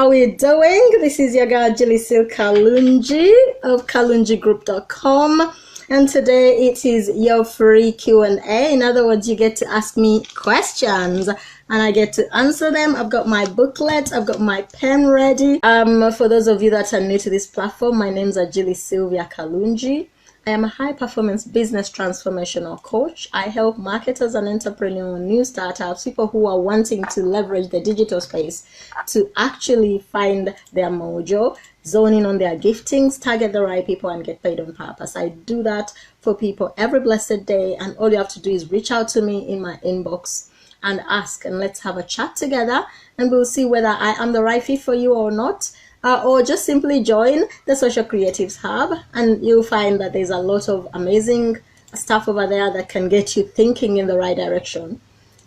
How are we doing? This is your girl Syl Kalungi of kalungigroup.com, and today it is your free Q&A. In other words, you get to ask me questions and I get to answer them. I've got my booklet, I've got my pen ready. For those of you that are new to this platform, my name's Syl Kalungi. I am a high-performance business transformational coach. I help marketers and entrepreneurs, new startups, people who are wanting to leverage the digital space to actually find their mojo, zone in on their giftings, target the right people, and get paid on purpose. I do that for people every blessed day, and all you have to do is reach out to me in my inbox and ask, and let's have a chat together, and we'll see whether I am the right fit for you or not. Or just simply join the Social Creatives Hub, and you'll find that there's a lot of amazing stuff over there that can get you thinking in the right direction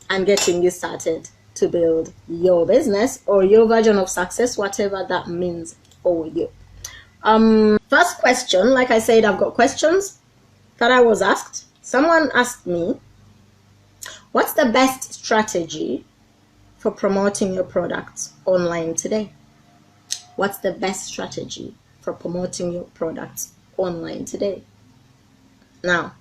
and getting you started to build your business or your version of success, whatever that means for you. First question, like I said, I've got questions that I was asked. Someone asked me, what's the best strategy for promoting your products online today? What's the best strategy for promoting your products online today? Now,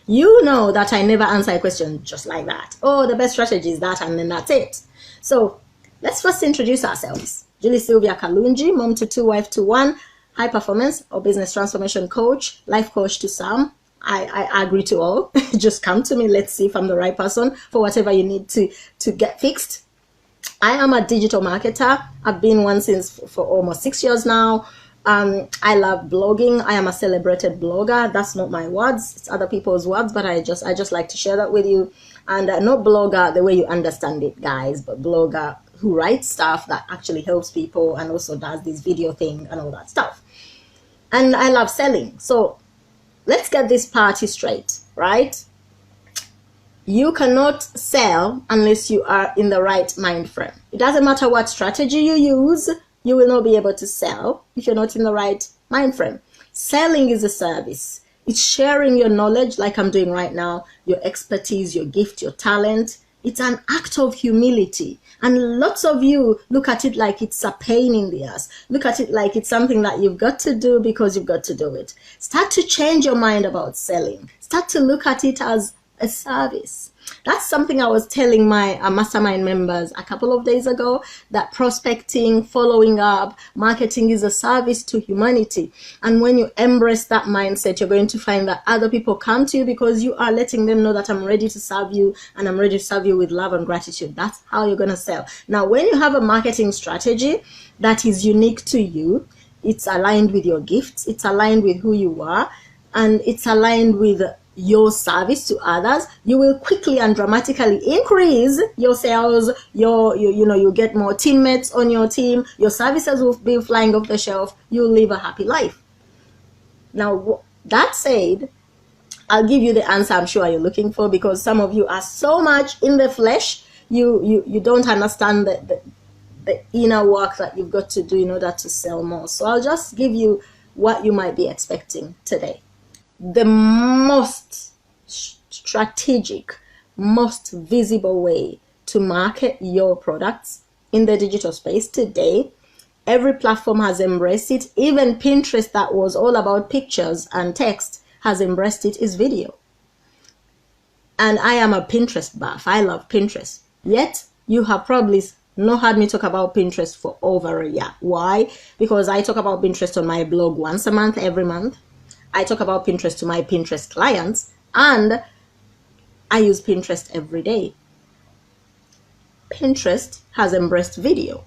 you know that I never answer a question just like that. Oh, the best strategy is that, and then that's it. So let's first introduce ourselves. Syl Kalungi, mom to two, wife to one, high performance or business transformation coach, life coach to some. I agree to all. Just come to me. Let's see if I'm the right person for whatever you need to get fixed. I am a digital marketer. I've been one for almost 6 years now. I love blogging. I am a celebrated blogger. That's not my words. It's other people's words, but I just like to share that with you. And not blogger the way you understand it, guys, but blogger who writes stuff that actually helps people and also does this video thing and all that stuff. And I love selling. So let's get this party straight, right? You cannot sell unless you are in the right mind frame. It doesn't matter what strategy you use, you will not be able to sell if you're not in the right mind frame. Selling is a service. It's sharing your knowledge like I'm doing right now, your expertise, your gift, your talent. It's an act of humility. And lots of you look at it like it's a pain in the ass. Look at it like it's something that you've got to do because you've got to do it. Start to change your mind about selling. Start to look at it as a service. That's something I was telling my mastermind members a couple of days ago, that prospecting, following up, marketing is a service to humanity. And when you embrace that mindset, you're going to find that other people come to you because you are letting them know that I'm ready to serve you, and I'm ready to serve you with love and gratitude. That's how you're going to sell. Now, when you have a marketing strategy that is unique to you, it's aligned with your gifts, it's aligned with who you are, and it's aligned with your service to others, you will quickly and dramatically increase your sales. You get more teammates on your team. Your services will be flying off the shelf. You'll live a happy life. Now, that said, I'll give you the answer I'm sure you're looking for, because some of you are so much in the flesh, you don't understand the inner work that you've got to do in order to sell more. So I'll just give you what you might be expecting today. The most strategic, most visible way to market your products in the digital space today, every platform has embraced it. Even Pinterest, that was all about pictures and text, has embraced it, is video. And I am a Pinterest buff. I love Pinterest. Yet you have probably not heard me talk about Pinterest for over a year. Why? Because I talk about Pinterest on my blog once a month, every month. I talk about Pinterest to my Pinterest clients, and I use Pinterest every day. Pinterest has embraced video.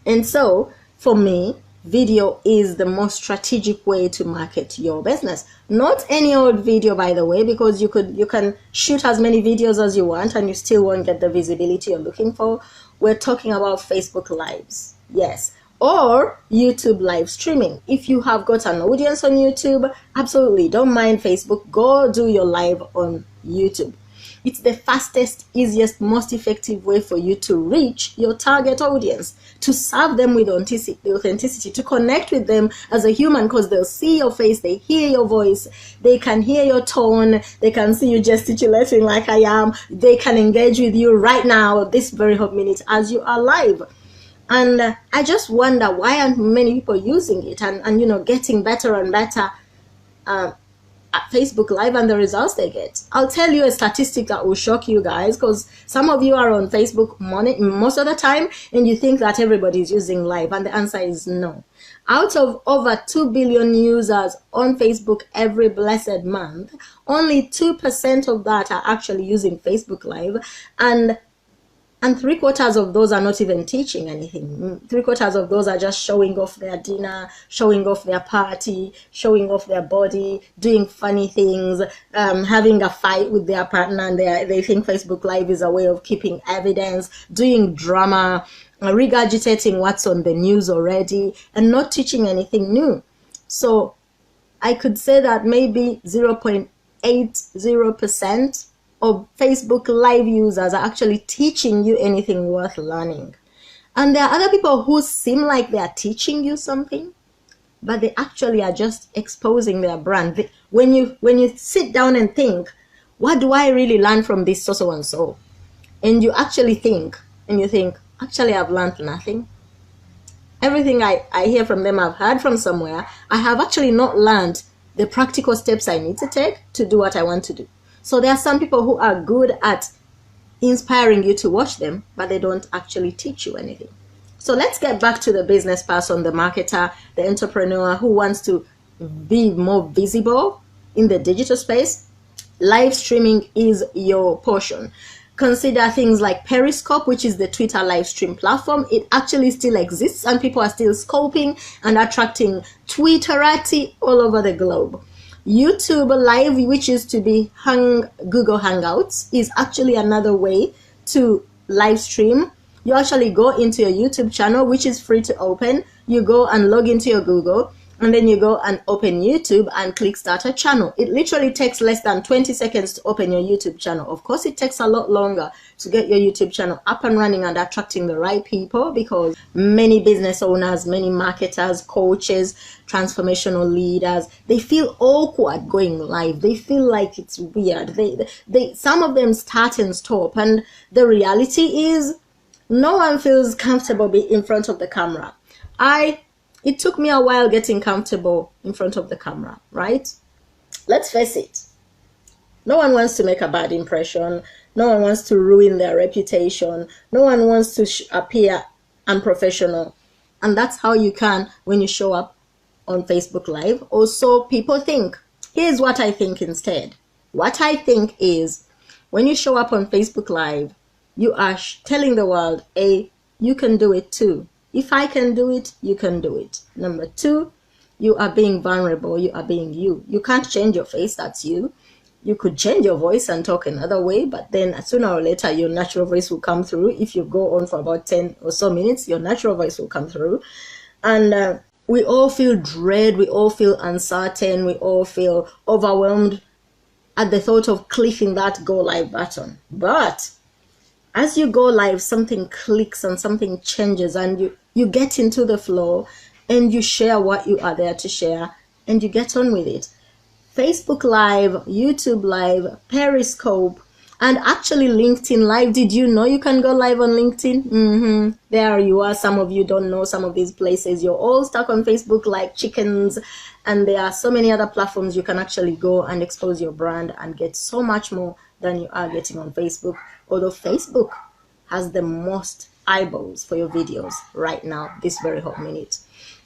And so, for me, video is the most strategic way to market your business. Not any old video, by the way, because you can shoot as many videos as you want and you still won't get the visibility you're looking for. We're talking about Facebook Lives. Yes. Or YouTube live streaming. If you have got an audience on YouTube, absolutely don't mind Facebook. Go do your live on YouTube. It's the fastest, easiest, most effective way for you to reach your target audience, to serve them with authenticity, to connect with them as a human, because they'll see your face, they hear your voice, they can hear your tone, they can see you gesticulating like I am, they can engage with you right now, this very hot minute as you are live. And I just wonder, why aren't many people using it and you know, getting better and better at Facebook Live and the results they get? I'll tell you a statistic that will shock you guys, because some of you are on Facebook most of the time and you think that everybody is using Live, and the answer is no. Out of over 2 billion users on Facebook every blessed month, only 2% of that are actually using Facebook Live, and 3/4 of those are not even teaching anything. 3/4 of those are just showing off their dinner, showing off their party, showing off their body, doing funny things, having a fight with their partner, and they think Facebook Live is a way of keeping evidence, doing drama, regurgitating what's on the news already, and not teaching anything new. So I could say that maybe 0.80% of Facebook Live users are actually teaching you anything worth learning. And there are other people who seem like they are teaching you something, but they actually are just exposing their brand. When you sit down and think, what do I really learn from this so and so? And you actually think, actually I've learned nothing. Everything I hear from them, I've heard from somewhere. I have actually not learned the practical steps I need to take to do what I want to do. So there are some people who are good at inspiring you to watch them, but they don't actually teach you anything. So let's get back to the business person, the marketer, the entrepreneur who wants to be more visible in the digital space. Live streaming is your portion. Consider things like Periscope, which is the Twitter live stream platform. It actually still exists and people are still scoping and attracting Twitterati all over the globe. YouTube Live, which used to be Google Hangouts, is actually another way to live stream. You actually go into your YouTube channel, which is free to open. You go and log into your Google, and then you go and open YouTube and click start a channel. It literally takes less than 20 seconds to open your YouTube channel. Of course, it takes a lot longer to get your YouTube channel up and running and attracting the right people, because many business owners, many marketers, coaches, transformational leaders, they feel awkward going live. They feel like it's weird. Some of them start and stop, and the reality is no one feels comfortable in front of the camera. It took me a while getting comfortable in front of the camera, right? Let's face it. No one wants to make a bad impression. No one wants to ruin their reputation. No one wants to appear unprofessional. And that's how you can when you show up on Facebook Live. Also, people think. Here's what I think instead. What I think is, when you show up on Facebook Live, you are telling the world, A, you can do it too. If I can do it, you can do it. Number 2, you are being vulnerable. You are being you. You can't change your face. That's you. You could change your voice and talk another way, but then sooner or later, your natural voice will come through. If you go on for about 10 or so minutes, your natural voice will come through. And we all feel dread. We all feel uncertain. We all feel overwhelmed at the thought of clicking that go live button. But as you go live, something clicks and something changes, and you get into the flow and you share what you are there to share and you get on with it. Facebook Live, YouTube Live, Periscope, and actually LinkedIn Live. Did you know you can go live on LinkedIn? There you are. Some of you don't know some of these places. You're all stuck on Facebook like chickens, and there are so many other platforms you can actually go and expose your brand and get so much more than you are getting on Facebook. Although Facebook has the most eyeballs for your videos right now, this very hot minute.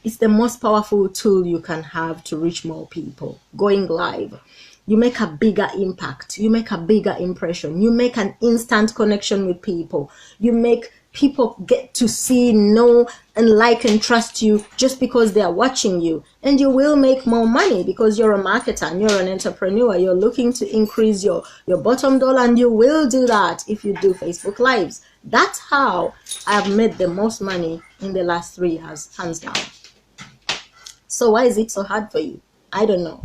It's the most powerful tool you can have to reach more people. Going live, you make a bigger impact. You make a bigger impression. You make an instant connection with people. You make people get to see, know, and like and trust you just because they are watching you. And you will make more money because you're a marketer and you're an entrepreneur. You're looking to increase your bottom dollar, and you will do that if you do Facebook Lives. That's how I've made the most money in the last 3 years, hands down. So why is it so hard for you? I don't know.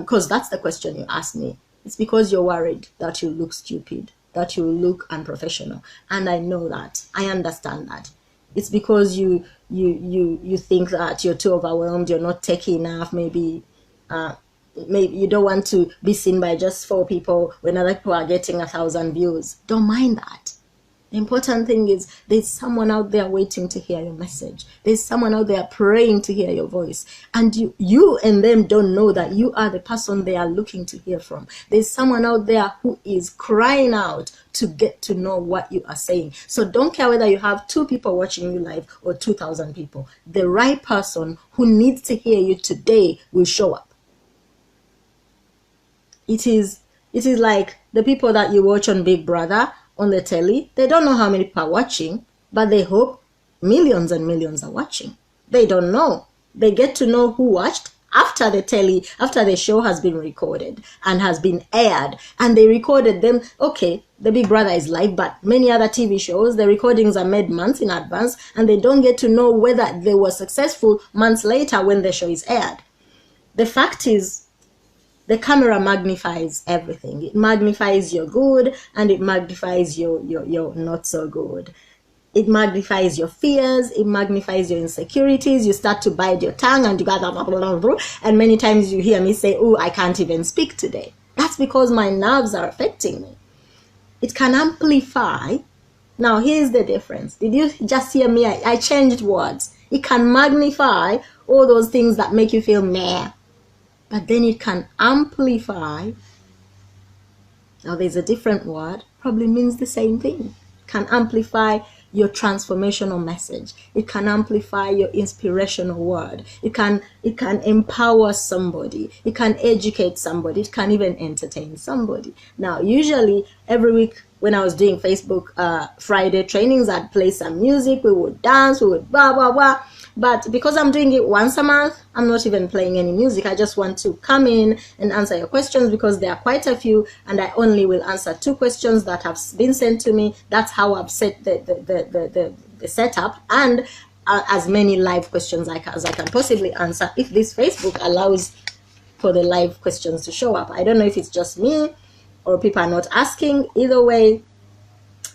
Because that's the question you asked me. It's because you're worried that you look stupid, that you look unprofessional. And I know that. I understand that. It's because you think that you're too overwhelmed, you're not techy enough, maybe you don't want to be seen by just 4 people when other people are getting 1,000 views. Don't mind that. The important thing is there's someone out there waiting to hear your message. There's someone out there praying to hear your voice. And you and them don't know that you are the person they are looking to hear from. There's someone out there who is crying out to get to know what you are saying. So don't care whether you have 2 people watching you live or 2,000 people. The right person who needs to hear you today will show up. It is like the people that you watch on Big Brother on the telly. They don't know how many people are watching, but they hope millions and millions are watching. They don't know. They get to know who watched after the show has been recorded and has been aired, and they recorded them. Okay, the Big Brother is live, but many other TV shows, the recordings are made months in advance, and they don't get to know whether they were successful months later when the show is aired. The fact is, the camera magnifies everything. It magnifies your good and it magnifies your not so good. It magnifies your fears. It magnifies your insecurities. You start to bite your tongue and you got blah, blah, blah, blah, and many times you hear me say, oh, I can't even speak today. That's because my nerves are affecting me. It can amplify. Now, here's the difference. Did you just hear me? I changed words. It can magnify all those things that make you feel meh. But then it can amplify. Now there's a different word, probably means the same thing. It can amplify your transformational message. It can amplify your inspirational word. It can empower somebody. It can educate somebody. It can even entertain somebody. Now, usually every week when I was doing Facebook Friday trainings, I'd play some music. We would dance. We would blah, blah, blah. But because I'm doing it once a month, I'm not even playing any music. I just want to come in and answer your questions because there are quite a few, and I only will answer 2 questions that have been sent to me. That's how I've set the setup, and as many live questions as I can possibly answer if this Facebook allows for the live questions to show up. I don't know if it's just me or people are not asking. Either way,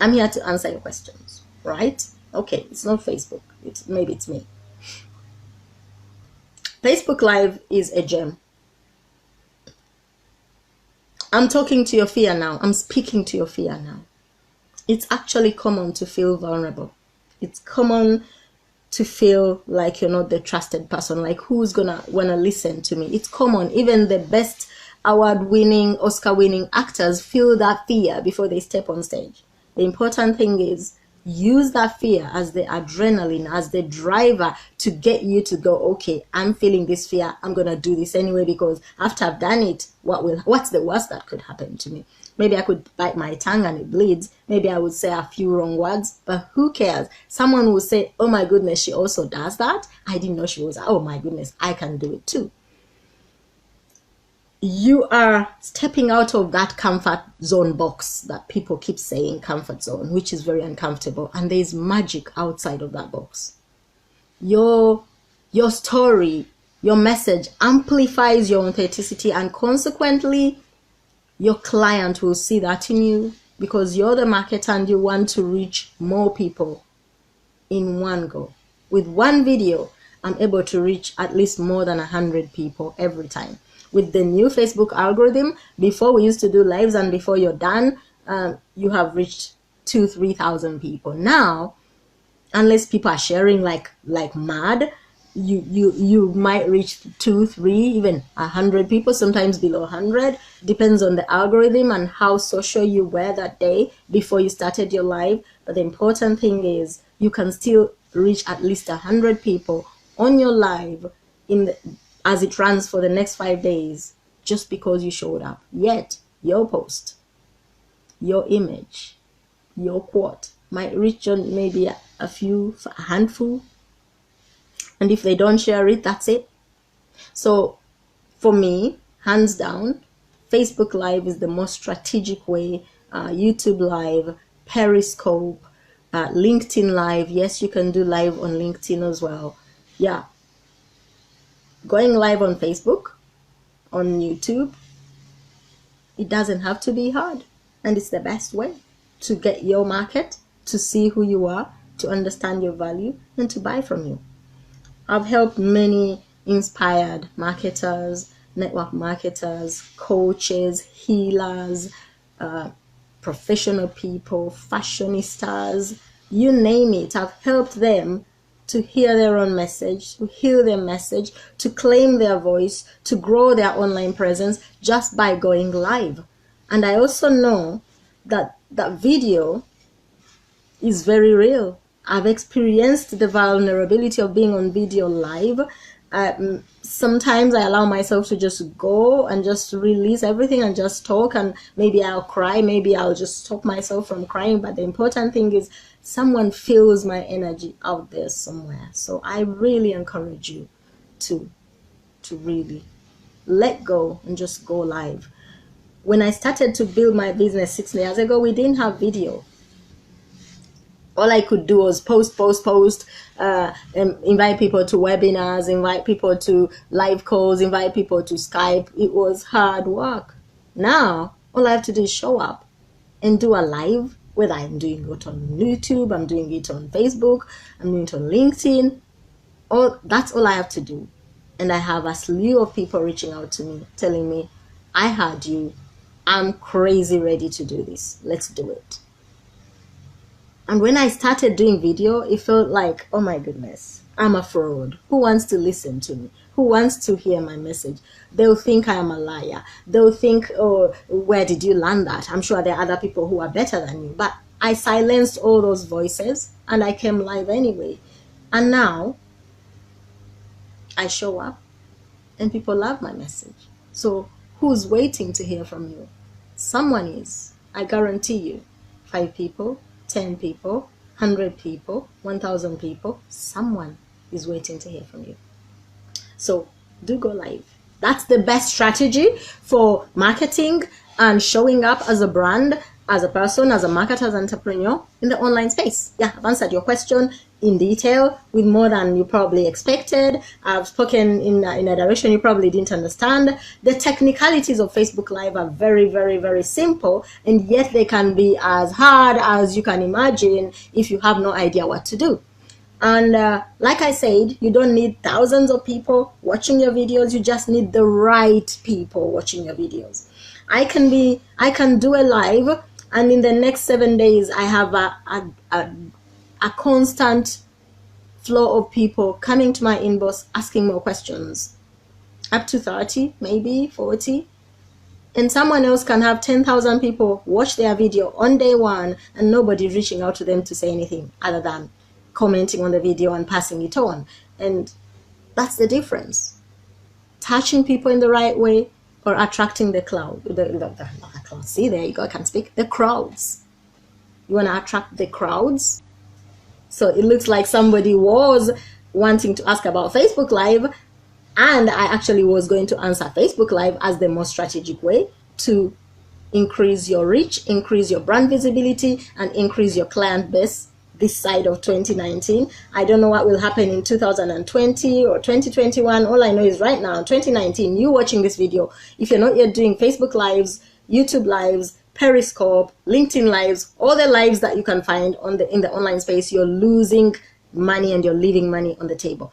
I'm here to answer your questions, right? Okay, it's not Facebook. Maybe it's me. Facebook Live is a gem. I'm talking to your fear now. I'm speaking to your fear now. It's actually common to feel vulnerable. It's common to feel like you're not the trusted person, like who's gonna wanna listen to me. It's common. Even the best award-winning, Oscar-winning actors feel that fear before they step on stage. The important thing is use that fear as the adrenaline, as the driver to get you to go, okay, I'm feeling this fear. I'm going to do this anyway, because after I've done it, what's the worst that could happen to me? Maybe I could bite my tongue and it bleeds. Maybe I would say a few wrong words, but who cares? Someone will say, oh my goodness, she also does that. I didn't know she was, oh my goodness, I can do it too. You are stepping out of that comfort zone box that people keep saying, comfort zone, which is very uncomfortable. And there's magic outside of that box. Your story, your message amplifies your authenticity, and consequently, your client will see that in you, because you're the marketer and you want to reach more people in one go. With one video, I'm able to reach at least more than 100 people every time. With the new Facebook algorithm, before we used to do lives, and before you're done, you have reached 2,000-3,000 people. Now, unless people are sharing like mad, you might reach 2, 3, even 100 people, sometimes below 100. Depends on the algorithm and how social you were that day before you started your live. But the important thing is you can still reach at least 100 people on your live as it runs for the next 5 days, just because you showed up. Yet your post, your image, your quote might reach on maybe a handful, and if they don't share it, that's it. So for me, hands down, Facebook Live is the most strategic way. YouTube Live, Periscope, LinkedIn Live. Yes, you can do live on LinkedIn as well. Yeah, going live on Facebook, on YouTube, it doesn't have to be hard, and it's the best way to get your market, to see who you are, to understand your value, and to buy from you. I've helped many inspired marketers, network marketers, coaches, healers, professional people, fashionistas, you name it. I've helped them to hear their own message, to hear their message, to claim their voice, to grow their online presence just by going live. And I also know that that video is very real. I've experienced the vulnerability of being on video live. Sometimes I allow myself to just go and just release everything and just talk, and maybe I'll cry, maybe I'll just stop myself from crying. But the important thing is someone feels my energy out there somewhere. So I really encourage you to really let go and just go live. When I started to build my business 6 years ago, we didn't have video. All I could do was post, invite people to webinars, invite people to live calls, invite people to Skype. It was hard work. Now, all I have to do is show up and do a live, whether I'm doing it on YouTube, I'm doing it on Facebook, I'm doing it on LinkedIn. That's all I have to do. And I have a slew of people reaching out to me, telling me, I heard you. I'm crazy ready to do this. Let's do it. And when I started doing video, it felt like, oh my goodness, I'm a fraud. Who wants to listen to me? Who wants to hear my message? They'll think I am a liar. They'll think, oh, where did you learn that? I'm sure there are other people who are better than you. But I silenced all those voices and I came live anyway. And now I show up and people love my message. So who's waiting to hear from you? Someone is. I guarantee you. 5 people, 10 people, 100 people, 1,000 people, someone is waiting to hear from you. So do go live. That's the best strategy for marketing and showing up as a brand, as a person, as a marketer, as an entrepreneur in the online space. Yeah, I've answered your question in detail with more than you probably expected. I've spoken in a direction you probably didn't understand. The technicalities of Facebook Live are very, very, very simple, and yet they can be as hard as you can imagine if you have no idea what to do. And like I said, you don't need thousands of people watching your videos. You just need the right people watching your videos. I can do a live, and in the next 7 days, I have a constant flow of people coming to my inbox asking more questions, up to 30, maybe 40. And someone else can have 10,000 people watch their video on day 1 and nobody reaching out to them to say anything other than commenting on the video and passing it on. And that's the difference. Touching people in the right way or attracting the crowd. See, there you go, I can speak. The crowds. You want to attract the crowds? So it looks like somebody was wanting to ask about Facebook Live, and I actually was going to answer Facebook Live as the most strategic way to increase your reach, increase your brand visibility, and increase your client base this side of 2019. I don't know what will happen in 2020 or 2021. All I know is right now, 2019, you watching this video, if you're not yet doing Facebook Lives, YouTube Lives, Periscope, LinkedIn Lives, all the lives that you can find in the online space, you're losing money and you're leaving money on the table.